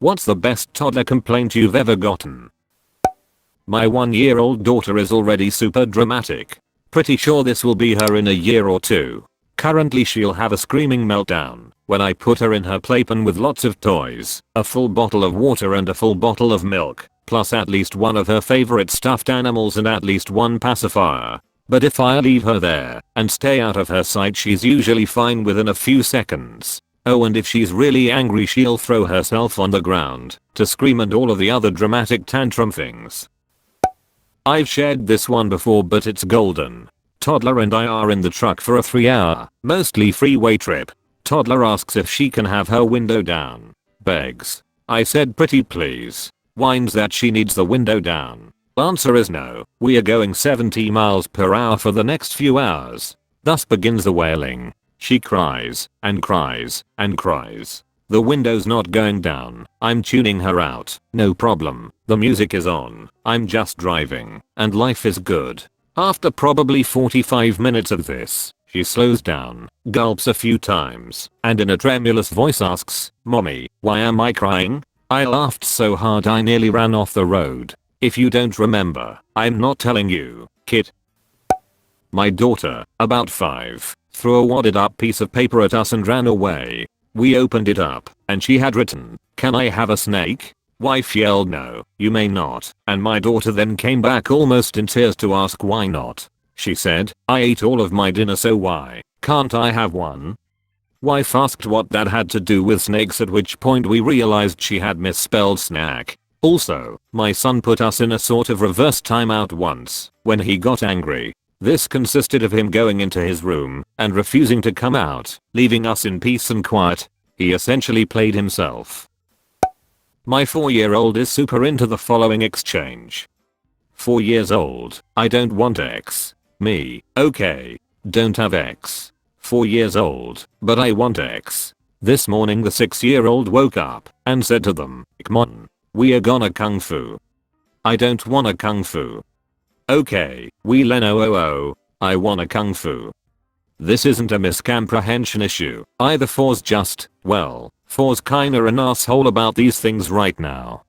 What's the best toddler complaint you've ever gotten? My 1-year-old daughter is already super dramatic. Pretty sure this will be her in a year or two. Currently she'll have a screaming meltdown when I put her in her playpen with lots of toys, a full bottle of water and a full bottle of milk, plus at least one of her favorite stuffed animals and at least one pacifier. But if I leave her there and stay out of her sight, she's usually fine within a few seconds. Oh, and if she's really angry, she'll throw herself on the ground to scream and all of the other dramatic tantrum things. I've shared this one before, but it's golden. Toddler and I are in the truck for a 3-hour, mostly freeway trip. Toddler asks if she can have her window down. Begs. I said pretty please. Whines that she needs the window down. Answer is no. We are going 70 miles per hour for the next few hours. Thus begins the wailing. She cries and cries and cries. The window's not going down. I'm tuning her out. No problem. The music is on. I'm just driving. And life is good. After probably 45 minutes of this, she slows down, gulps a few times, and in a tremulous voice asks, "Mommy, why am I crying?" I laughed so hard I nearly ran off the road. If you don't remember, I'm not telling you, kid. My daughter, about 5, threw a wadded up piece of paper at us and ran away. We opened it up, and she had written, "Can I have a snake?" Wife yelled no, you may not, and my daughter then came back almost in tears to ask why not. She said, "I ate all of my dinner, so why can't I have one?" Wife asked what that had to do with snakes, at which point we realized she had misspelled snack. Also, my son put us in a sort of reverse timeout once when he got angry. This consisted of him going into his room and refusing to come out, leaving us in peace and quiet. He essentially played himself. My 4-year-old is super into the following exchange. 4 years old, I don't want X. Me, okay. Don't have X. 4 years old, but I want X. This morning the 6-year-old woke up and said to them, "Come on, we are gonna kung fu." I don't wanna kung fu. Okay, we leno I wanna kung fu. This isn't a miscomprehension issue. Either 4's just, well, 4's kinda an asshole about these things right now.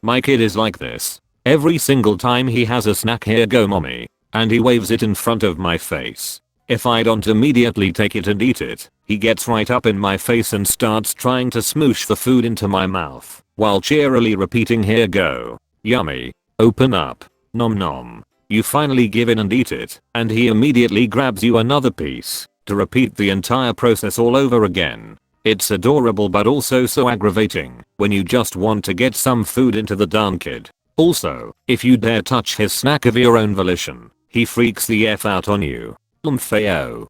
My kid is like this. Every single time he has a snack, "Here go mommy," and he waves it in front of my face. If I don't immediately take it and eat it, he gets right up in my face and starts trying to smoosh the food into my mouth, while cheerily repeating, "Here go. Yummy. Open up. Nom nom." You finally give in and eat it, and he immediately grabs you another piece, to repeat the entire process all over again. It's adorable but also so aggravating, when you just want to get some food into the darn kid. Also, if you dare touch his snack of your own volition, he freaks the F out on you. Fayo.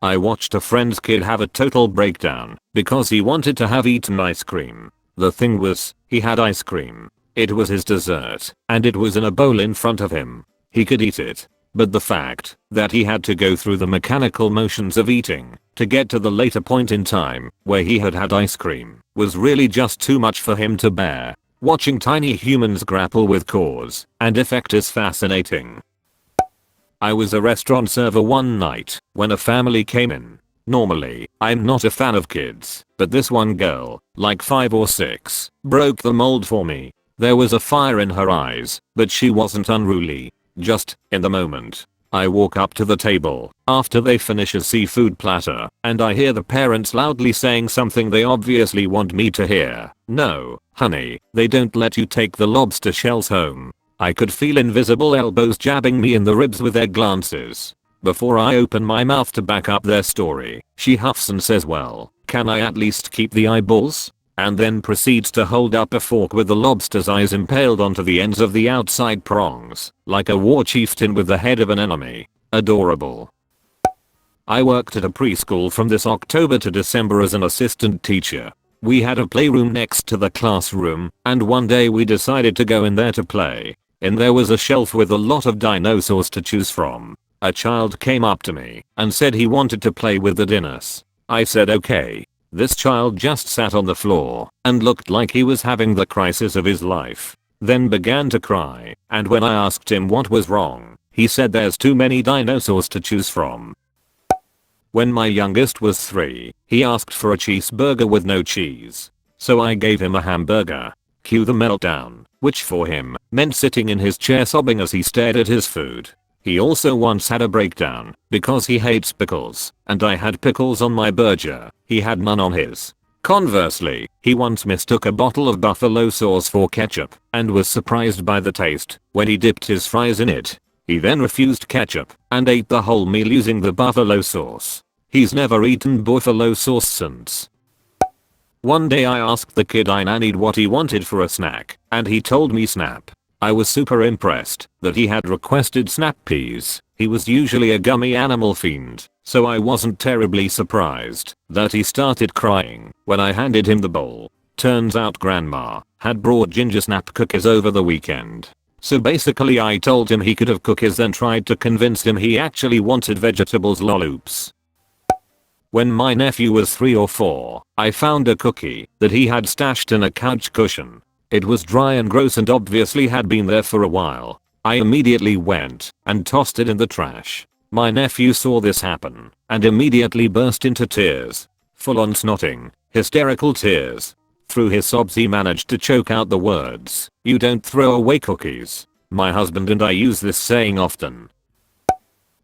I watched a friend's kid have a total breakdown because he wanted to have eaten ice cream. The thing was, he had ice cream. It was his dessert, and it was in a bowl in front of him. He could eat it, but the fact that he had to go through the mechanical motions of eating to get to the later point in time where he had had ice cream was really just too much for him to bear. Watching tiny humans grapple with cause and effect is fascinating. I was a restaurant server one night when a family came in. Normally, I'm not a fan of kids, but this one girl, like 5 or 6, broke the mold for me. There was a fire in her eyes, but she wasn't unruly. Just, in the moment. I walk up to the table after they finish a seafood platter, and I hear the parents loudly saying something they obviously want me to hear. "No, honey, they don't let you take the lobster shells home." I could feel invisible elbows jabbing me in the ribs with their glances. Before I open my mouth to back up their story, she huffs and says, "Well, can I at least keep the eyeballs?" And then proceeds to hold up a fork with the lobster's eyes impaled onto the ends of the outside prongs, like a war chieftain with the head of an enemy. Adorable. I worked at a preschool from this October to December as an assistant teacher. We had a playroom next to the classroom, and one day we decided to go in there to play. In there was a shelf with a lot of dinosaurs to choose from. A child came up to me and said he wanted to play with the dinos. I said okay. This child just sat on the floor and looked like he was having the crisis of his life. Then began to cry, and when I asked him what was wrong, he said there's too many dinosaurs to choose from. When my youngest was 3, he asked for a cheeseburger with no cheese. so I gave him a hamburger. Cue the meltdown, which for him meant sitting in his chair sobbing as he stared at his food. He also once had a breakdown because he hates pickles, and I had pickles on my burger. He had none on his. Conversely, he once mistook a bottle of buffalo sauce for ketchup and was surprised by the taste when he dipped his fries in it. He then refused ketchup and ate the whole meal using the buffalo sauce. He's never eaten buffalo sauce since. One day I asked the kid I nannied what he wanted for a snack, and he told me Snap. I was super impressed that he had requested Snap peas. He was usually a gummy animal fiend, so I wasn't terribly surprised that he started crying when I handed him the bowl. Turns out grandma had brought ginger snap cookies over the weekend. So basically I told him he could have cookies, then tried to convince him he actually wanted vegetables loloops. When my nephew was 3 or 4, I found a cookie that he had stashed in a couch cushion. It was dry and gross and obviously had been there for a while. I immediately went and tossed it in the trash. My nephew saw this happen and immediately burst into tears. Full on snotting, hysterical tears. Through his sobs he managed to choke out the words, "You don't throw away cookies." My husband and I use this saying often.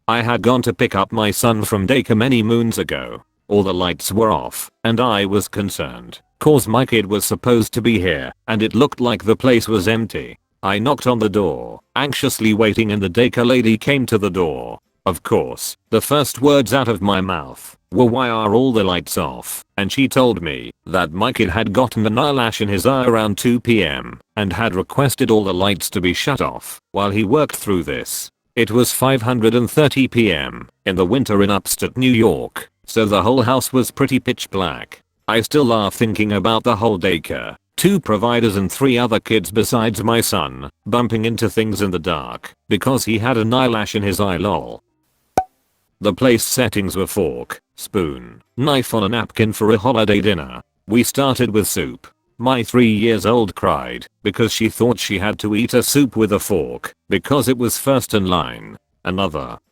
I had gone to pick up my son from daycare many moons ago. All the lights were off and I was concerned, cause my kid was supposed to be here and it looked like the place was empty. I knocked on the door, anxiously waiting, and the daycare lady came to the door. Of course, the first words out of my mouth were, "Why are all the lights off?" And she told me that my kid had gotten an eyelash in his eye around 2 p.m. and had requested all the lights to be shut off while he worked through this. It was 5:30 p.m. in the winter in upstate New York, so the whole house was pretty pitch black. I still laugh thinking about the whole daycare, 2 providers and 3 other kids besides my son, bumping into things in the dark because he had an eyelash in his eye, lol. The place settings were fork, spoon, knife on a napkin for a holiday dinner. We started with soup. My 3-year-old cried because she thought she had to eat a soup with a fork because it was first in line.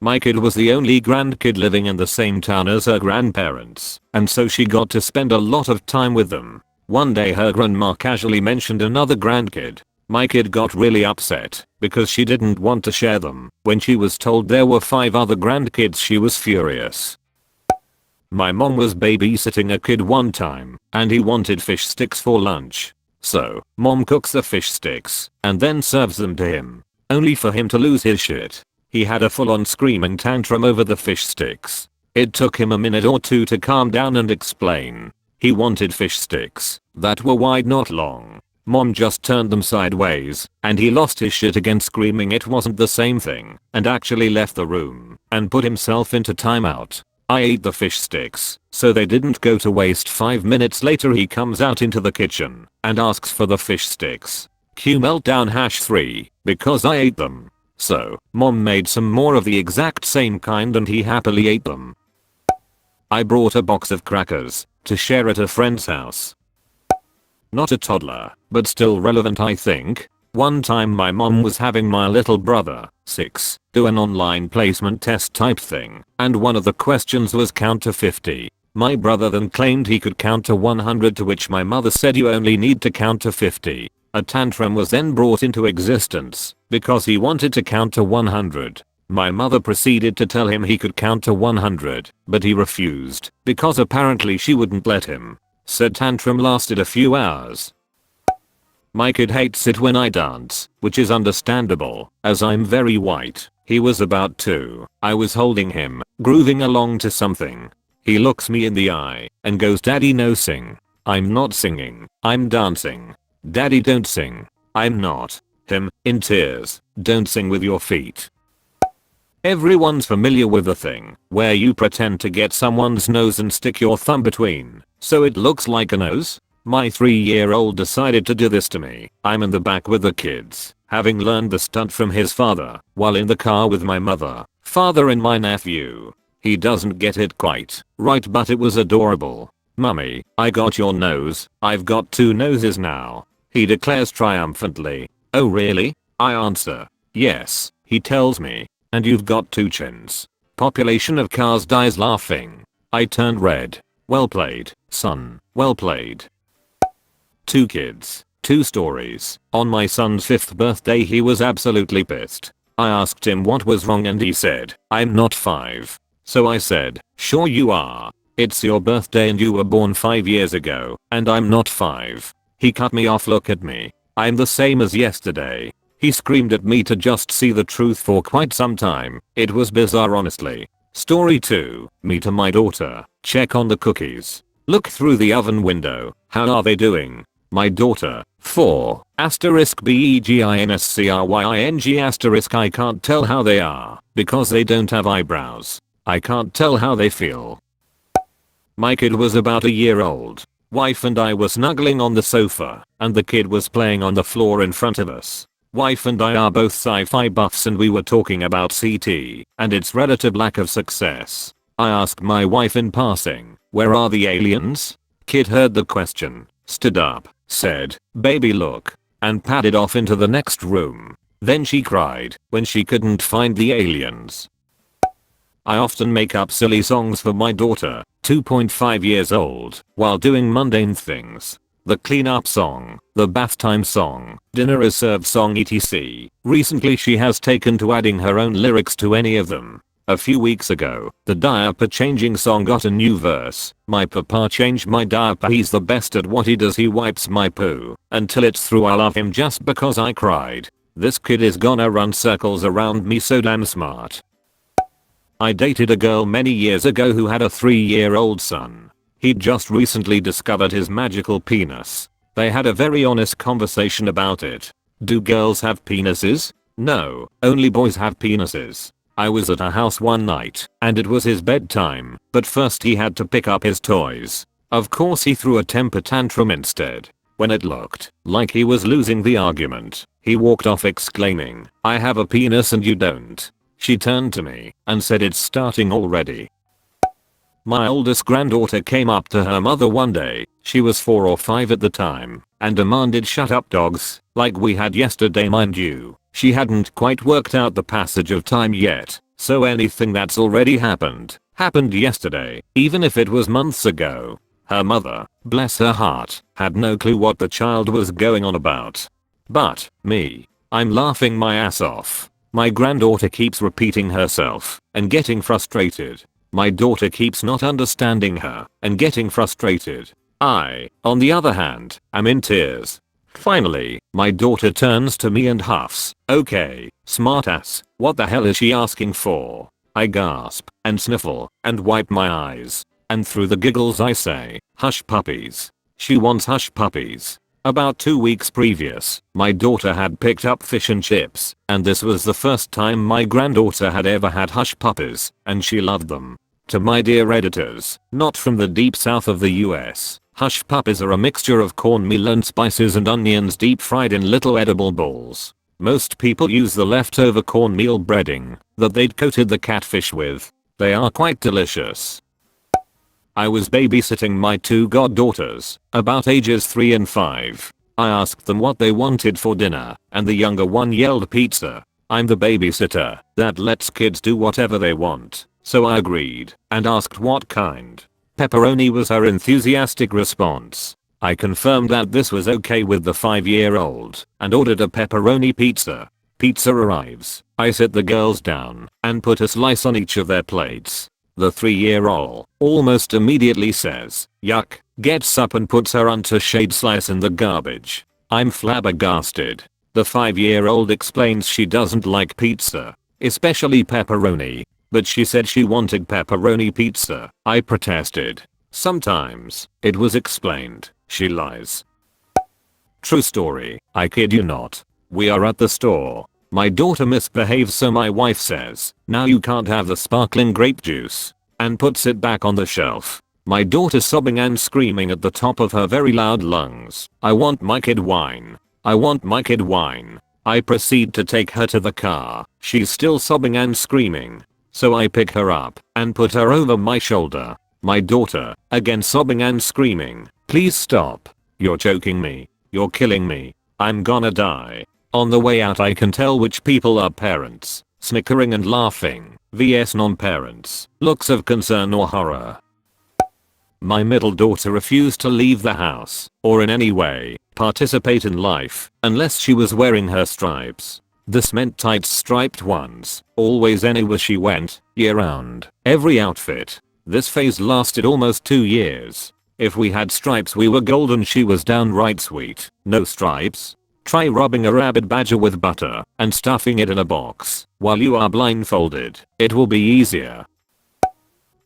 My kid was the only grandkid living in the same town as her grandparents, and so she got to spend a lot of time with them. One day her grandma casually mentioned another grandkid. My kid got really upset because she didn't want to share them. When she was told there were 5 other grandkids, she was furious. My mom was babysitting a kid one time and he wanted fish sticks for lunch. So, mom cooks the fish sticks and then serves them to him, only for him to lose his shit. He had a full-on screaming tantrum over the fish sticks. It took him a minute or 2 to calm down and explain. He wanted fish sticks that were wide, not long. Mom just turned them sideways and he lost his shit again, screaming it wasn't the same thing, and actually left the room and put himself into timeout. I ate the fish sticks so they didn't go to waste. 5 minutes later he comes out into the kitchen and asks for the fish sticks. Q meltdown #3 because I ate them. So, mom made some more of the exact same kind and he happily ate them. I brought a box of crackers to share at a friend's house. Not a toddler, but still relevant I think. One time my mom was having my little brother, 6, do an online placement test type thing, and one of the questions was count to 50. My brother then claimed he could count to 100, to which my mother said you only need to count to 50. A tantrum was then brought into existence because he wanted to count to 100. My mother proceeded to tell him he could count to 100, but he refused because apparently she wouldn't let him. Said tantrum lasted a few hours. My kid hates it when I dance, which is understandable, as I'm very white. He was about 2. I was holding him, grooving along to something. He looks me in the eye and goes, "Daddy, no sing." I'm not singing, I'm dancing. "Daddy, don't sing." I'm not. Him, in tears, "Don't sing with your feet." Everyone's familiar with the thing where you pretend to get someone's nose and stick your thumb between so it looks like a nose. My 3-year-old decided to do this to me. I'm in the back with the kids, having learned the stunt from his father, while in the car with my mother, father and my nephew. He doesn't get it quite right, but it was adorable. "Mummy, I got your nose. I've got 2 noses now," he declares triumphantly. "Oh really?" I answer. "Yes," he tells me. "And you've got 2 chins." Population of cars dies laughing. I turned red. Well played, son. Well played. 2 kids, 2 stories. On my son's 5th birthday he was absolutely pissed. I asked him what was wrong and he said, "I'm not 5. So I said, "Sure you are. It's your birthday and you were born 5 years ago, and I'm not 5. He cut me off. "Look at me. I'm the same as yesterday." He screamed at me to just see the truth for quite some time. It was bizarre honestly. Story 2. Me to my daughter. Check on the cookies. Look through the oven window. How are they doing? My daughter. 4. *BEGINSCRYING*. I can't tell how they are because they don't have eyebrows. I can't tell how they feel. My kid was about a year old. Wife and I were snuggling on the sofa and the kid was playing on the floor in front of us. Wife and I are both sci-fi buffs and we were talking about CT and its relative lack of success. I asked my wife in passing, "Where are the aliens?" Kid heard the question, stood up, said, "Baby look," and padded off into the next room. Then she cried when she couldn't find the aliens. I often make up silly songs for my daughter, 2.5 years old, while doing mundane things. The clean-up song, the bath time song, dinner is served song etc. Recently she has taken to adding her own lyrics to any of them. A few weeks ago, the diaper changing song got a new verse. "My papa changed my diaper, he's the best at what he does, he wipes my poo until it's through, I love him just because I cried. This kid is gonna run circles around me, so damn smart." I dated a girl many years ago who had a 3-year-old son. He'd just recently discovered his magical penis. They had a very honest conversation about it. Do girls have penises? No, only boys have penises. I was at a house one night and it was his bedtime, but first he had to pick up his toys. Of course he threw a temper tantrum instead. When it looked like he was losing the argument, he walked off exclaiming, "I have a penis and you don't." She turned to me and said, "It's starting already." My oldest granddaughter came up to her mother one day, she was 4 or 5 at the time, and demanded, "Shut up dogs," like we had yesterday, mind you. She hadn't quite worked out the passage of time yet, so anything that's already happened yesterday, even if it was months ago. Her mother, bless her heart, had no clue what the child was going on about. But me, I'm laughing my ass off. My granddaughter keeps repeating herself and getting frustrated. My daughter keeps not understanding her and getting frustrated. I, on the other hand, am in tears. Finally, my daughter turns to me and huffs, "Okay, smartass, what the hell is she asking for?" I gasp and sniffle and wipe my eyes. And through the giggles I say, "Hush puppies." She wants hush puppies. About 2 weeks previous, my daughter had picked up fish and chips, and this was the first time my granddaughter had ever had hush puppies, and she loved them. To my dear editors, not from the deep south of the US, hush puppies are a mixture of cornmeal and spices and onions deep fried in little edible balls. Most people use the leftover cornmeal breading that they'd coated the catfish with. They are quite delicious. I was babysitting my 2 goddaughters, about ages 3 and 5. I asked them what they wanted for dinner, and the younger one yelled pizza. I'm the babysitter that lets kids do whatever they want, so I agreed and asked what kind. Pepperoni was her enthusiastic response. I confirmed that this was okay with the 5-year-old and ordered a pepperoni pizza. Pizza arrives. I sit the girls down and put a slice on each of their plates. The 3-year-old almost immediately says, "Yuck," gets up and puts her unto-shade slice in the garbage. I'm flabbergasted. The 5-year-old explains she doesn't like pizza, especially pepperoni, but she said she wanted pepperoni pizza. I protested. Sometimes, it was explained, she lies. True story, I kid you not. We are at the store. My daughter misbehaves, so my wife says, "Now you can't have the sparkling grape juice," and puts it back on the shelf. My daughter sobbing and screaming at the top of her very loud lungs, "I want my kid wine. I want my kid wine." I proceed to take her to the car. She's still sobbing and screaming, so I pick her up and put her over my shoulder. My daughter, again sobbing and screaming, "Please stop. You're choking me. You're killing me. I'm gonna die." On the way out I can tell which people are parents, snickering and laughing, vs non-parents, looks of concern or horror. My middle daughter refused to leave the house or in any way participate in life unless she was wearing her stripes. This meant tight striped ones, always anywhere she went, year round, every outfit. This phase lasted almost 2 years. If we had stripes we were golden, she was downright sweet. No stripes? Try rubbing a rabid badger with butter and stuffing it in a box while you are blindfolded. It will be easier.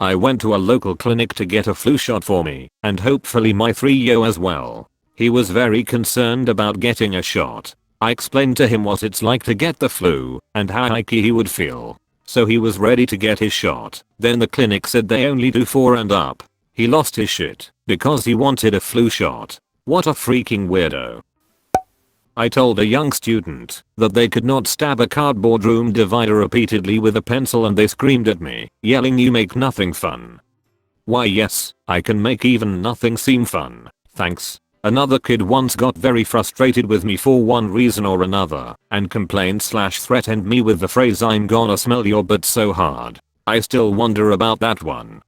I went to a local clinic to get a flu shot for me and hopefully my 3-year as well. He was very concerned about getting a shot. I explained to him what it's like to get the flu and how icky he would feel. So he was ready to get his shot. Then the clinic said they only do 4 and up. He lost his shit because he wanted a flu shot. What a freaking weirdo. I told a young student that they could not stab a cardboard room divider repeatedly with a pencil and they screamed at me, yelling, "You make nothing fun." Why yes, I can make even nothing seem fun. Thanks. Another kid once got very frustrated with me for one reason or another and complained/threatened me with the phrase, "I'm gonna smell your butt" so hard. I still wonder about that one.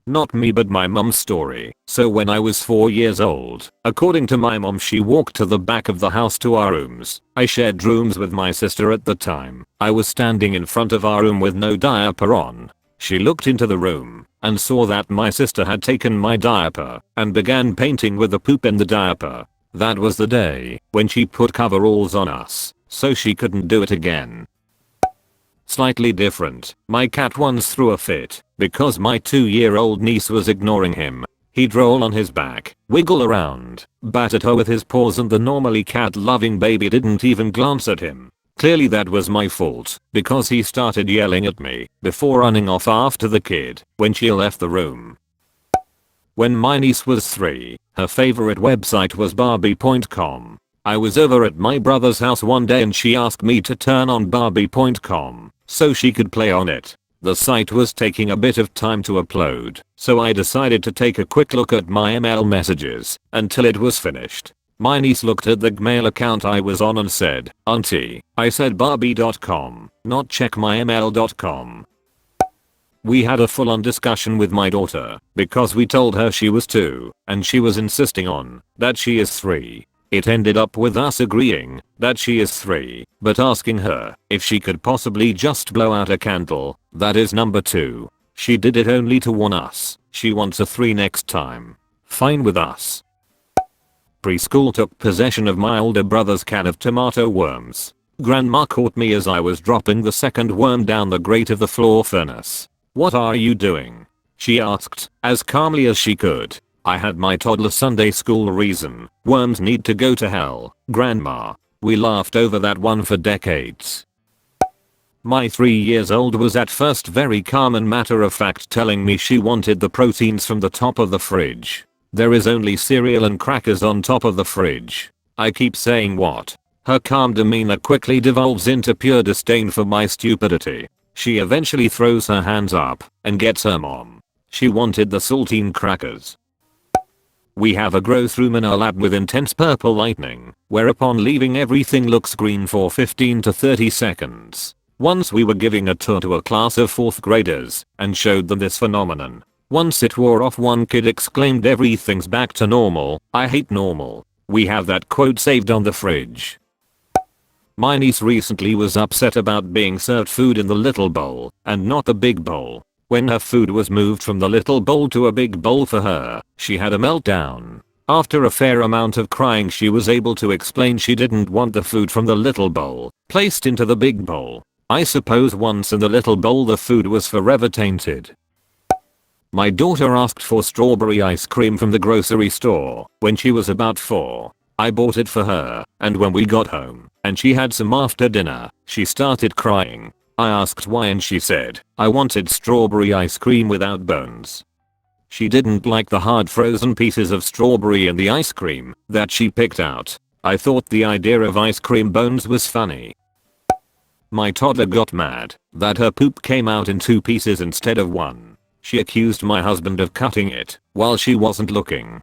Not me but my mom's story. So when I was 4 years old, according to my mom, she walked to the back of the house to our rooms. I shared rooms with my sister at the time. I was standing in front of our room with no diaper on. She looked into the room and saw that my sister had taken my diaper and began painting with the poop in the diaper. That was the day when she put coveralls on us so she couldn't do it again. Slightly different. My cat once threw a fit because my 2-year-old niece was ignoring him. He'd roll on his back, wiggle around, bat at her with his paws, and the normally cat-loving baby didn't even glance at him. Clearly that was my fault because he started yelling at me before running off after the kid when she left the room. When my niece was 3, her favorite website was Barbie.com. I was over at my brother's house one day and she asked me to turn on Barbie.com so she could play on it. The site was taking a bit of time to upload, so I decided to take a quick look at my email messages until it was finished. My niece looked at the Gmail account I was on and said, "Auntie, I said Barbie.com, not checkmymail.com." We had a full-on discussion with my daughter because we told her she was 2 and she was insisting on that she is 3. It ended up with us agreeing that she is 3, but asking her if she could possibly just blow out a candle, that is number 2. She did it only to warn us she wants a 3 next time. Fine with us. Preschool took possession of my older brother's can of tomato worms. Grandma caught me as I was dropping the second worm down the grate of the floor furnace. "What are you doing?" she asked, as calmly as she could. "I had my toddler Sunday school reason. Worms need to go to hell, Grandma." We laughed over that one for decades. My 3 years old was at first very calm and matter of fact, telling me she wanted the proteins from the top of the fridge. There is only cereal and crackers on top of the fridge. I keep saying what? Her calm demeanor quickly devolves into pure disdain for my stupidity. She eventually throws her hands up and gets her mom. She wanted the saltine crackers. We have a growth room in our lab with intense purple lightning, where upon leaving everything looks green for 15 to 30 seconds. Once we were giving a tour to a class of 4th graders and showed them this phenomenon. Once it wore off, one kid exclaimed, "Everything's back to normal. I hate normal." We have that quote saved on the fridge. My niece recently was upset about being served food in the little bowl and not the big bowl. When her food was moved from the little bowl to a big bowl for her, she had a meltdown. After a fair amount of crying, she was able to explain she didn't want the food from the little bowl placed into the big bowl. I suppose once in the little bowl the food was forever tainted. My daughter asked for strawberry ice cream from the grocery store when she was about 4. I bought it for her, and when we got home and she had some after dinner, she started crying. I asked why and she said, "I wanted strawberry ice cream without bones." She didn't like the hard frozen pieces of strawberry in the ice cream that she picked out. I thought the idea of ice cream bones was funny. My toddler got mad that her poop came out in 2 pieces instead of 1. She accused my husband of cutting it while she wasn't looking.